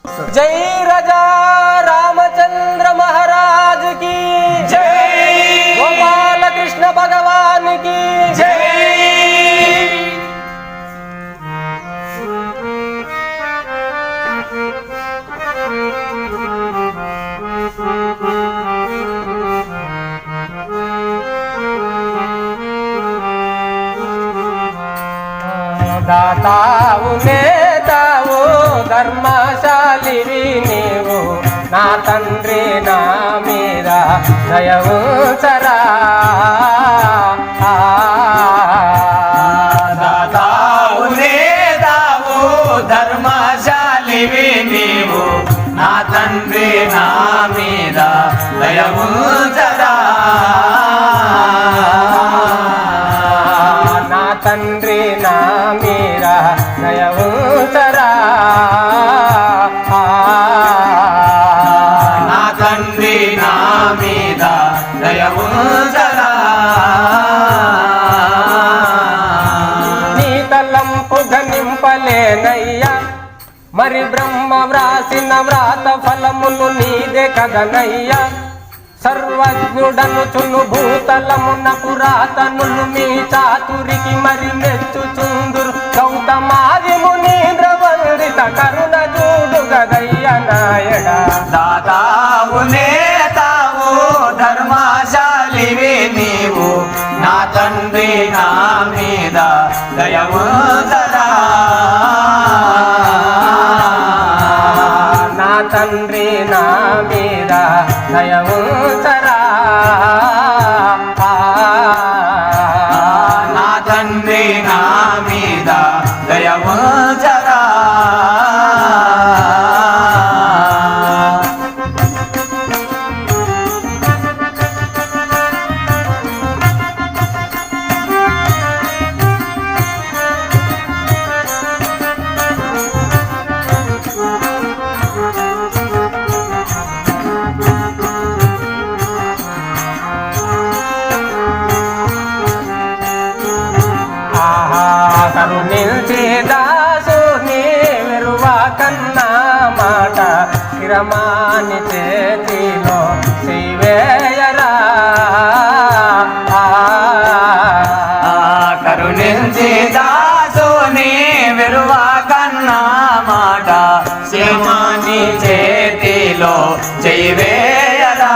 जय राजा रामचंद्र महाराज की जय, गोपाल कृष्ण भगवान की जय। दाताऊ नेताऊ ధర్మశాలివి నీవు నా తండ్రి నా మీద దయవుంచరా దాతావు నేతావు ధర్మశాలివి నీవు నా తండ్రి నా మీద దయవుంచరా నా తండ్రి నా మీద దయవుంచరా నా తండ్రి నా మీద దయవుంచరా నీ తలంపు గనింపలేనయ్యా మరి బ్రహ్మ వ్రాసిన వ్రాత ఫలములు నీదే కదనయ్యా సర్వజ్ఞుడనుచును భూతలమున పురాతనులు మీ చాతురికి మరి మెచ్చుచుందురు గౌతమాది మునీంద్ర వందిత కరుణ చూడు గదయ్య నాయడ దాతావు నేతావు ధర్మశాలివి నీవు నా తండ్రి నా మీద దయవుంచరా నా తండ్రి నా మీద దయవుంచరా నా తండ్రి నా మీద దయవుంచరా కరుణించి దాసుని విరువ కన్నా మాట కిరమాని చేతిలో శ్రీవేయరా కరుణించి దాసుని విరువ కన్నా మాట శ్రీమాని చేతిలో జైవేయరా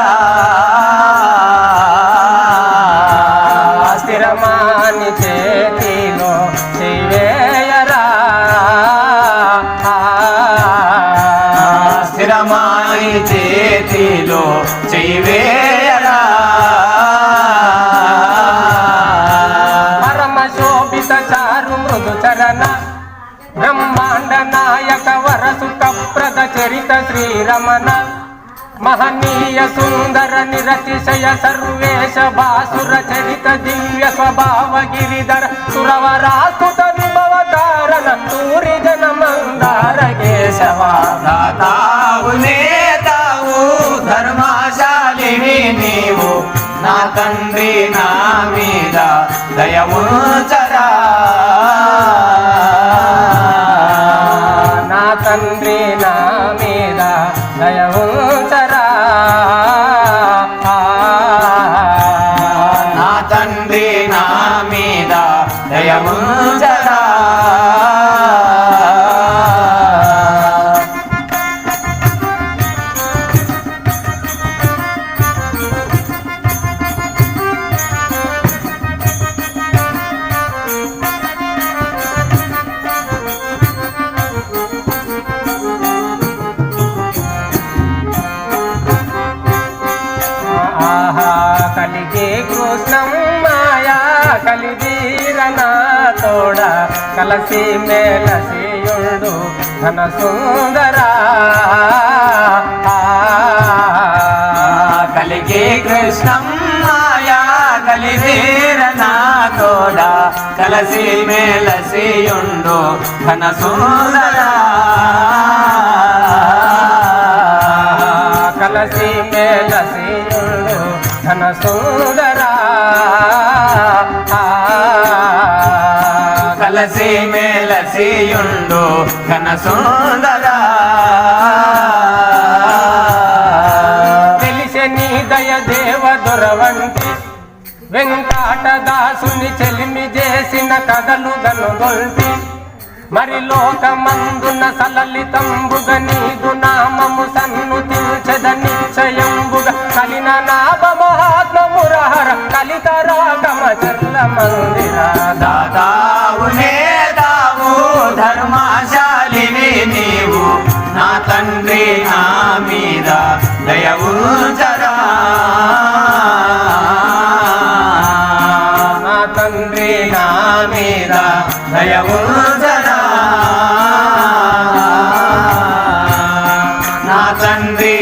స్థిరమాని చేతిలో శ్రీవేయరా స్థిరమాని చేతిలో జైవేయరా పరమ శోభిత చారు మృదు చరణ బ్రహ్మాండ నాయక వరసుక ప్రద చరిత శ్రీరమణ మహనీయ సుందర నిరతిశయ సర్వేశ భాసుర చరిత దివ్య స్వభావ గిరిధర సురవరాస్తుత విభవ కారణ తూరి జన మందార కేశవ దాతావు నేతావు ధర్మశాలివి నీవు నా తండ్రి నా మీద దయవుంచరా నా తండ్రి నా మీద దయవుంచరా నా తండ్రి నా మీద దయవుంచరా కలిగే కృష్ణం మాయా కలిదీరనా తోడ కలసి మేలసియుడు ధన సుందరా కలిగే కృష్ణం మాయా కలిదీరనా తోడ కలసి మేలసియుండు ఘన సుందరా కలసి మేలసియుడు ధన సుందరా కలసి మేలసియుండు ఘన సుందరా దాసుని చెలిమి చేసిన కథలు గనుగొల్పి మరి లోకమందున సలలితంబుగ నీదు నామము సన్నుతించద నిశ్చయంబుగ కలిన నాభ మహాత్మమురహర కలితరాగమ చర్ల మందిర దాతావు నేతావు ధర్మశాలివి నీవు నా తండ్రి నా మీద దయవుంచరా నా తండ్రి నా మీద దయవుంచరా నా తండ్రి